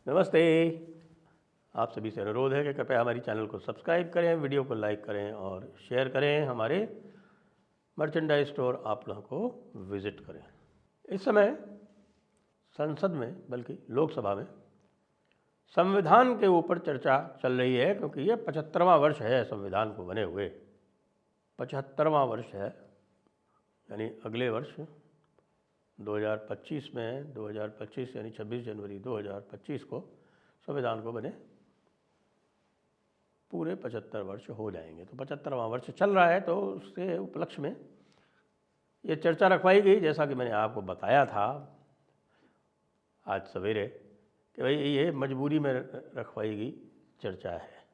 नमस्ते। आप सभी से अनुरोध है कि कृपया हमारी चैनल को सब्सक्राइब करें, वीडियो को लाइक करें और शेयर करें। हमारे मर्चेंडाइज स्टोर आप लोगों को विज़िट करें। इस समय संसद में, बल्कि लोकसभा में संविधान के ऊपर चर्चा चल रही है, क्योंकि ये 75वां वर्ष है संविधान को बने हुए। 75वां वर्ष है, यानी अगले वर्ष 2025 में 2025 यानी 26 जनवरी 2025 को संविधान को बने पूरे 75 वर्ष हो जाएंगे। तो 75वां वर्ष चल रहा है, तो उसके उपलक्ष्य में ये चर्चा रखवाई गई, जैसा कि मैंने आपको बताया था आज सवेरे कि भाई ये मजबूरी में रखवाई गई चर्चा है।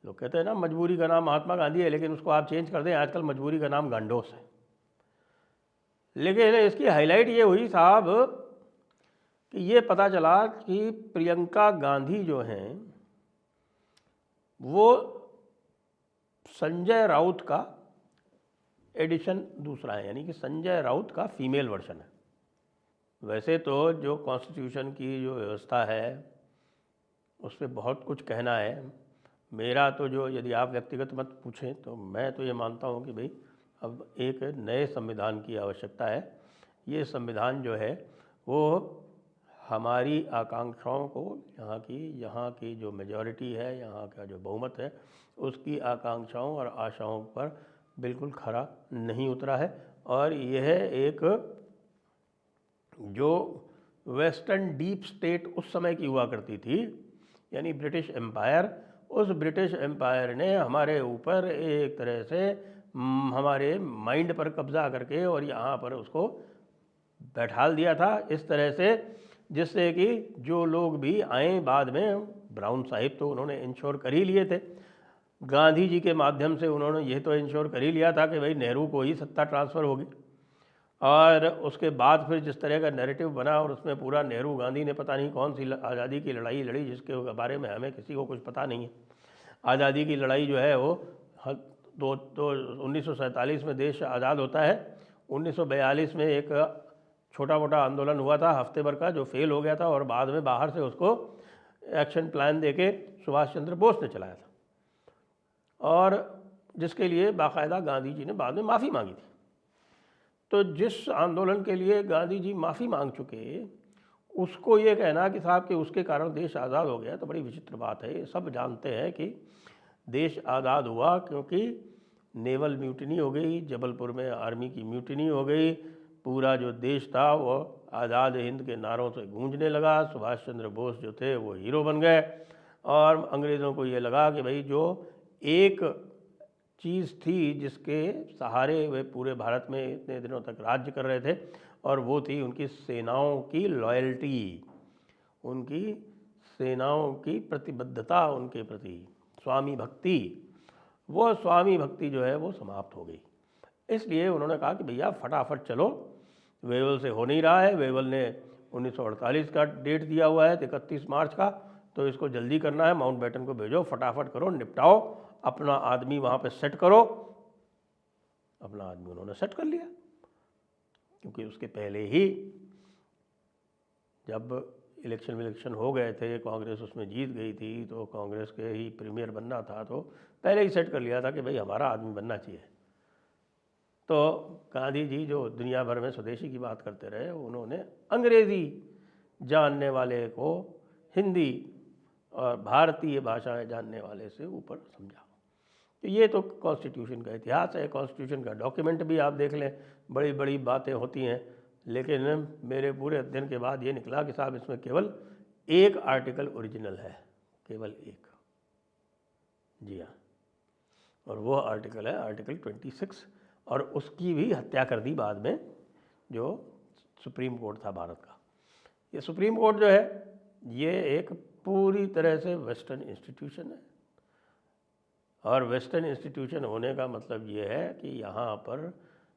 लोग कहते हैं ना, मजबूरी का नाम महात्मा गांधी है, लेकिन उसको आप चेंज कर दें, आजकल मजबूरी का नाम गांडोस है। लेकिन इसकी हाईलाइट ये हुई साहब कि ये पता चला कि प्रियंका गांधी जो हैं वो संजय राउत का एडिशन दूसरा है, यानी कि संजय राउत का फीमेल वर्जन है। वैसे तो जो कॉन्स्टिट्यूशन की जो व्यवस्था है उस पर बहुत कुछ कहना है। मेरा तो जो, यदि आप व्यक्तिगत मत पूछें तो मैं तो ये मानता हूँ कि भाई अब एक नए संविधान की आवश्यकता है। ये संविधान जो है वो हमारी आकांक्षाओं को, यहाँ की जो मेजॉरिटी है, यहाँ का जो बहुमत है, उसकी आकांक्षाओं और आशाओं पर बिल्कुल खरा नहीं उतरा है। और यह एक जो वेस्टर्न डीप स्टेट उस समय की हुआ करती थी, यानी ब्रिटिश एम्पायर, उस ब्रिटिश एम्पायर ने हमारे ऊपर एक तरह से हमारे माइंड पर कब्जा करके और यहाँ पर उसको बैठाल दिया था इस तरह से, जिससे कि जो लोग भी आए बाद में, ब्राउन साहिब तो उन्होंने इंश्योर कर ही लिए थे, गांधी जी के माध्यम से उन्होंने यह तो इंश्योर कर ही लिया था कि भाई नेहरू को ही सत्ता ट्रांसफ़र होगी। और उसके बाद फिर जिस तरह का नैरेटिव बना, और उसमें पूरा नेहरू गांधी ने पता नहीं कौन सी आज़ादी की लड़ाई लड़ी, जिसके बारे में हमें किसी को कुछ पता नहीं है। आज़ादी की लड़ाई जो है वो 1947 में देश आज़ाद होता है। 1942 में एक छोटा मोटा आंदोलन हुआ था हफ्ते भर का, जो फेल हो गया था, और बाद में बाहर से उसको एक्शन प्लान देके सुभाष चंद्र बोस ने चलाया था, और जिसके लिए बाकायदा गांधी जी ने बाद में माफ़ी मांगी थी। तो जिस आंदोलन के लिए गांधी जी माफ़ी मांग चुके, उसको ये कहना कि साहब कि उसके कारण देश आज़ाद हो गया, तो बड़ी विचित्र बात है। सब जानते हैं कि देश आज़ाद हुआ क्योंकि नेवल म्यूटिनी हो गई, जबलपुर में आर्मी की म्यूटिनी हो गई, पूरा जो देश था वो आज़ाद हिंद के नारों से गूंजने लगा, सुभाष चंद्र बोस जो थे वो हीरो बन गए, और अंग्रेज़ों को ये लगा कि भाई जो एक चीज़ थी जिसके सहारे वे पूरे भारत में इतने दिनों तक राज्य कर रहे थे, और वो थी उनकी सेनाओं की लॉयल्टी, उनकी सेनाओं की प्रतिबद्धता उनके प्रति, स्वामी भक्ति, वो स्वामी भक्ति जो है वो समाप्त हो गई। इसलिए उन्होंने कहा कि भैया फटाफट चलो, वेवल से हो नहीं रहा है, वेवल ने 1948 का डेट दिया हुआ है 31 मार्च का, तो इसको जल्दी करना है, माउंटबेटन को भेजो, फटाफट करो, निपटाओ, अपना आदमी वहाँ पे सेट करो। अपना आदमी उन्होंने सेट कर लिया, क्योंकि उसके पहले ही जब इलेक्शन हो गए थे, कांग्रेस उसमें जीत गई थी, तो कांग्रेस के ही प्रीमियर बनना था, तो पहले ही सेट कर लिया था कि भाई हमारा आदमी बनना चाहिए। तो गांधी जी जो दुनिया भर में स्वदेशी की बात करते रहे, उन्होंने अंग्रेज़ी जानने वाले को हिंदी और भारतीय भाषाएं जानने वाले से ऊपर समझा। तो ये तो कॉन्स्टिट्यूशन का इतिहास है। कॉन्स्टिट्यूशन का डॉक्यूमेंट भी आप देख लें, बड़ी बड़ी बातें होती हैं, लेकिन मेरे पूरे अध्ययन के बाद ये निकला कि साहब इसमें केवल एक आर्टिकल ओरिजिनल है, केवल एक। जी हाँ, और वो आर्टिकल है आर्टिकल 26, और उसकी भी हत्या कर दी बाद में जो सुप्रीम कोर्ट था भारत का। ये सुप्रीम कोर्ट जो है ये एक पूरी तरह से वेस्टर्न इंस्टीट्यूशन है, और वेस्टर्न इंस्टीट्यूशन होने का मतलब ये है कि यहाँ पर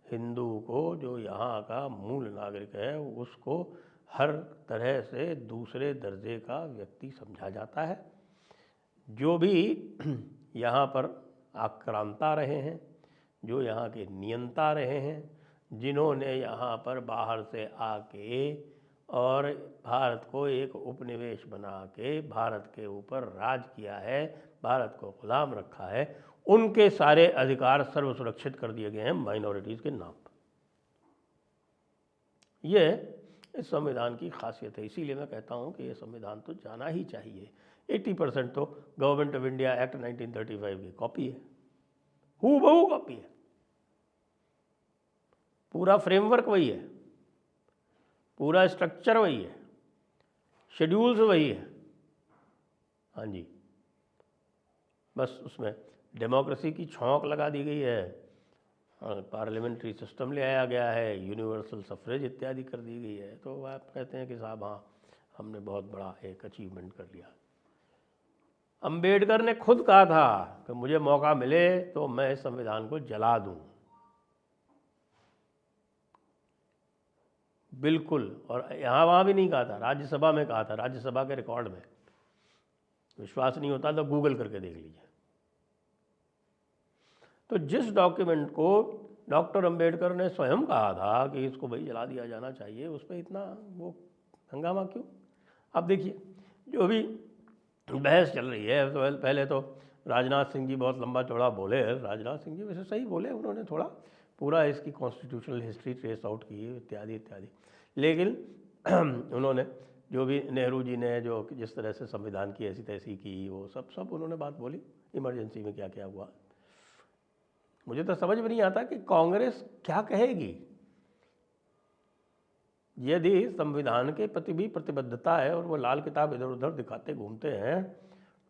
हिंदू को, जो यहाँ का मूल नागरिक है, उसको हर तरह से दूसरे दर्जे का व्यक्ति समझा जाता है। जो भी यहाँ पर आक्रांता रहे हैं, जो यहाँ के नियंता रहे हैं, जिन्होंने यहाँ पर बाहर से आके और भारत को एक उपनिवेश बना के भारत के ऊपर राज किया है, भारत को गुलाम रखा है, उनके सारे अधिकार सर्व सुरक्षित कर दिए गए हैं माइनॉरिटीज़ के नाम पर। ये इस संविधान की खासियत है। इसीलिए मैं कहता हूँ कि ये संविधान तो जाना ही चाहिए। 80% तो गवर्नमेंट ऑफ इंडिया एक्ट 1935 की कॉपी है, हूबहू कॉपी है, पूरा फ्रेमवर्क वही है, पूरा स्ट्रक्चर वही है, शेड्यूल्स वही है। हाँ जी, बस उसमें डेमोक्रेसी की छौंक लगा दी गई है, पार्लियामेंट्री सिस्टम ले आया गया है, यूनिवर्सल सफरेज इत्यादि कर दी गई है। तो आप कहते हैं कि साहब हाँ, हमने बहुत बड़ा एक अचीवमेंट कर लिया। अंबेडकर ने खुद कहा था कि मुझे मौका मिले तो मैं इस संविधान को जला दूं, बिल्कुल। और यहाँ वहाँ भी नहीं कहा था, राज्यसभा में कहा था, राज्यसभा के रिकॉर्ड में। विश्वास नहीं होता तो गूगल करके देख लीजिए। तो जिस डॉक्यूमेंट को डॉक्टर अंबेडकर ने स्वयं कहा था कि इसको भाई जला दिया जाना चाहिए, उस पर इतना वो हंगामा क्यों? अब देखिए, जो भी बहस चल रही है, तो पहले तो राजनाथ सिंह जी बहुत लंबा चौड़ा बोले। राजनाथ सिंह जी वैसे सही बोले, उन्होंने थोड़ा पूरा इसकी कॉन्स्टिट्यूशनल हिस्ट्री ट्रेस आउट की इत्यादि इत्यादि। लेकिन उन्होंने जो भी नेहरू जी ने जो जिस तरह से संविधान की ऐसी तैसी की, वो सब उन्होंने बात बोली। इमरजेंसी में क्या क्या हुआ, मुझे तो समझ में नहीं आता कि कांग्रेस क्या कहेगी। यदि संविधान के प्रति भी प्रतिबद्धता है और वो लाल किताब इधर उधर दिखाते घूमते हैं,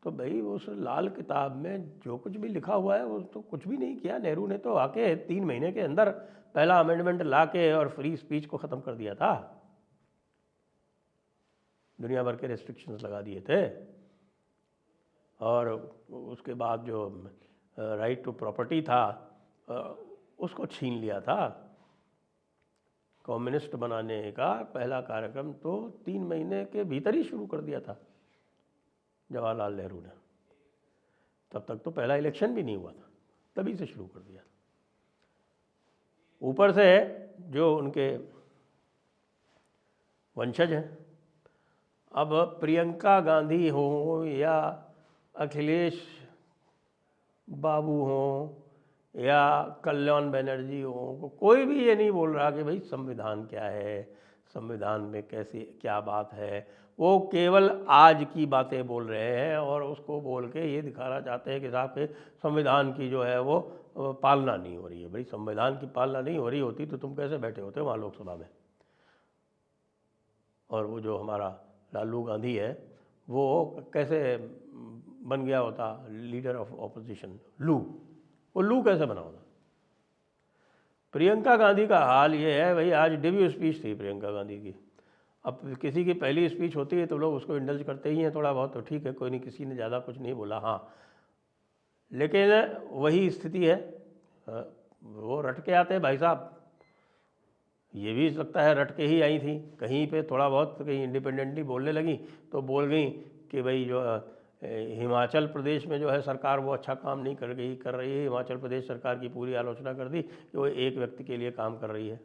तो भाई उस लाल किताब में जो कुछ भी लिखा हुआ है वो तो कुछ भी नहीं किया। नेहरू ने तो आके 3 महीने के अंदर पहला अमेंडमेंट ला के और फ्री स्पीच को ख़त्म कर दिया था, दुनिया भर के रेस्ट्रिक्शंस लगा दिए थे। और उसके बाद जो राइट टू प्रॉपर्टी था उसको छीन लिया था। कम्युनिस्ट बनाने का पहला कार्यक्रम तो 3 महीने के भीतर ही शुरू कर दिया था जवाहरलाल नेहरू ने। तब तक तो पहला इलेक्शन भी नहीं हुआ था, तभी से शुरू कर दिया। ऊपर से जो उनके वंशज हैं, अब प्रियंका गांधी हो या अखिलेश बाबू हो या कल्याण बनर्जी हो, कोई भी ये नहीं बोल रहा कि भाई संविधान क्या है, संविधान में कैसी क्या बात है। वो केवल आज की बातें बोल रहे हैं और उसको बोल के ये दिखाना चाहते हैं कि साहब के संविधान की जो है वो पालना नहीं हो रही है। भाई संविधान की पालना नहीं हो रही होती तो तुम कैसे बैठे होते वहाँ लोकसभा में? और वो जो हमारा लालू गांधी है वो कैसे बन गया होता लीडर ऑफ ऑपोजिशन? वो लू कैसे बना होता? प्रियंका गांधी का हाल ये है भाई, आज डेब्यू स्पीच थी प्रियंका गांधी की। अब किसी की पहली स्पीच होती है तो लोग उसको इंडल्ज करते ही हैं थोड़ा बहुत, तो ठीक है, कोई नहीं, किसी ने ज़्यादा कुछ नहीं बोला। हाँ, लेकिन वही स्थिति है, वो रट के आते हैं भाई साहब। ये भी लगता है रट के ही आई थी, कहीं पे थोड़ा बहुत कहीं इंडिपेंडेंटली बोलने लगी तो बोल गई कि भाई जो हिमाचल प्रदेश में जो है सरकार वो अच्छा काम नहीं कर रही है। हिमाचल प्रदेश सरकार की पूरी आलोचना कर दी कि वो एक व्यक्ति के लिए काम कर रही है।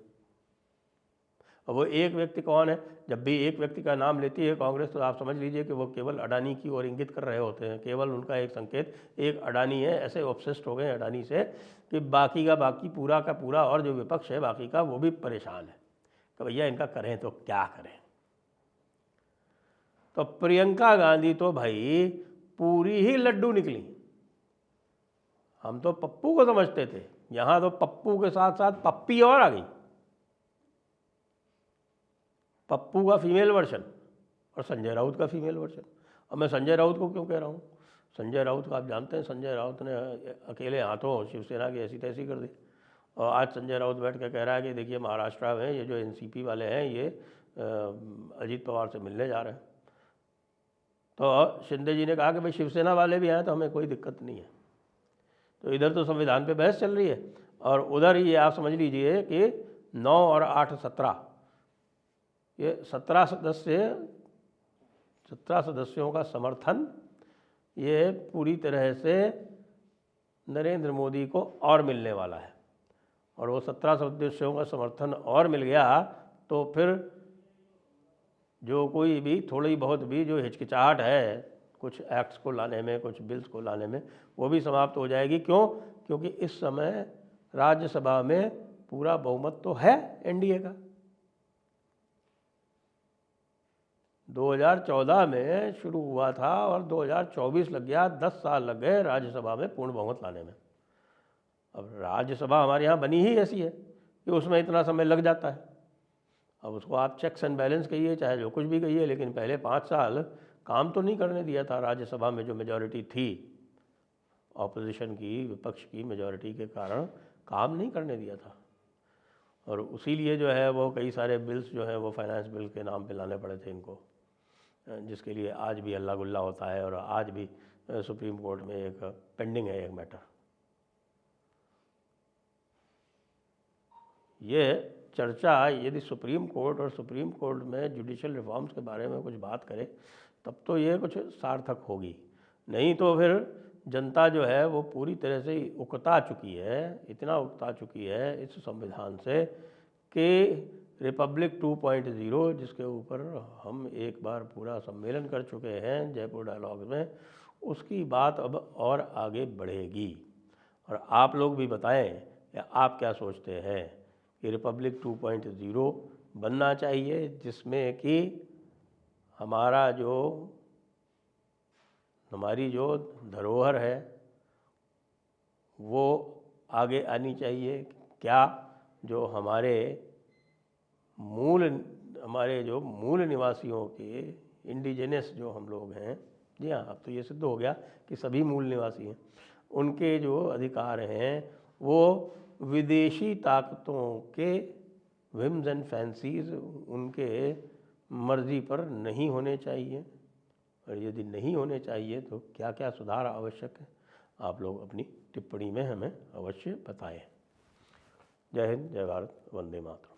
और वो एक व्यक्ति कौन है? जब भी एक व्यक्ति का नाम लेती है कांग्रेस तो आप समझ लीजिए कि वो केवल अडानी की ओर इंगित कर रहे होते हैं। केवल उनका एक संकेत एक अडानी है। ऐसे ऑब्सेस्ड हो गए अडानी से कि बाकी का बाकी, पूरा का पूरा, और जो विपक्ष है बाकी का वो भी परेशान है कि भैया इनका करें तो क्या करें। तो प्रियंका गांधी तो भाई पूरी ही लड्डू निकली। हम तो पप्पू को समझते थे, यहाँ तो पप्पू के साथ साथ पप्पी और आ गई। पप्पू का फीमेल वर्जन और संजय राउत का फीमेल वर्जन। अब मैं संजय राउत को क्यों कह रहा हूँ? संजय राउत को आप जानते हैं, संजय राउत ने अकेले हाथों शिवसेना की ऐसी तैसी कर दी। और आज संजय राउत बैठ कर कह रहा है कि देखिए महाराष्ट्र में ये जो एनसीपी वाले हैं ये अजीत पवार से मिलने जा रहे हैं। तो शिंदे जी ने कहा कि भाई शिवसेना वाले भी आए तो हमें कोई दिक्कत नहीं है। तो इधर तो संविधान पे बहस चल रही है और उधर ये आप समझ लीजिए कि 9 और 8 17, ये 17 सदस्यों का समर्थन ये पूरी तरह से नरेंद्र मोदी को और मिलने वाला है। और वो 17 सदस्यों का समर्थन और मिल गया तो फिर जो कोई भी थोड़ी बहुत भी जो हिचकिचाहट है कुछ एक्ट्स को लाने में, कुछ बिल्स को लाने में, वो भी समाप्त हो जाएगी। क्यों? क्योंकि इस समय राज्यसभा में पूरा बहुमत तो है एनडीए का। 2014 में शुरू हुआ था और 2024 लग गया, 10 साल लग गए राज्यसभा में पूर्ण बहुमत लाने में। अब राज्यसभा हमारे यहाँ बनी ही ऐसी है कि उसमें इतना समय लग जाता है। अब उसको आप चेक्स एंड बैलेंस कहिए, चाहे जो कुछ भी कहिए, लेकिन पहले 5 साल काम तो नहीं करने दिया था राज्यसभा में जो मेजॉरिटी थी ऑपोजिशन की, विपक्ष की मेजॉरिटी के कारण काम नहीं करने दिया था। और उसी लिए जो है वो कई सारे बिल्स जो है वो फाइनेंस बिल के नाम पे लाने पड़े थे इनको, जिसके लिए आज भी हल्ला गुल्ला होता है और आज भी सुप्रीम कोर्ट में एक पेंडिंग है एक मैटर। ये चर्चा यदि सुप्रीम कोर्ट और सुप्रीम कोर्ट में जुडिशल रिफॉर्म्स के बारे में कुछ बात करे तब तो ये कुछ सार्थक होगी, नहीं तो फिर जनता जो है वो पूरी तरह से उकता चुकी है, इतना उकता चुकी है इस संविधान से कि रिपब्लिक 2.0 जिसके ऊपर हम एक बार पूरा सम्मेलन कर चुके हैं जयपुर डायलॉग में, उसकी बात अब और आगे बढ़ेगी। और आप लोग भी बताएं या आप क्या सोचते हैं कि रिपब्लिक 2.0 बनना चाहिए जिसमें कि हमारी जो धरोहर है वो आगे आनी चाहिए, क्या जो हमारे जो मूल निवासियों के इंडिजिनस जो हम लोग हैं, जी हाँ, अब तो ये सिद्ध हो गया कि सभी मूल निवासी हैं, उनके जो अधिकार हैं वो विदेशी ताकतों के विम्स एंड फैंसीज उनके मर्जी पर नहीं होने चाहिए। और यदि नहीं होने चाहिए तो क्या क्या सुधार आवश्यक है, आप लोग अपनी टिप्पणी में हमें अवश्य बताएं। जय हिंद, जय भारत, वंदे मातरम।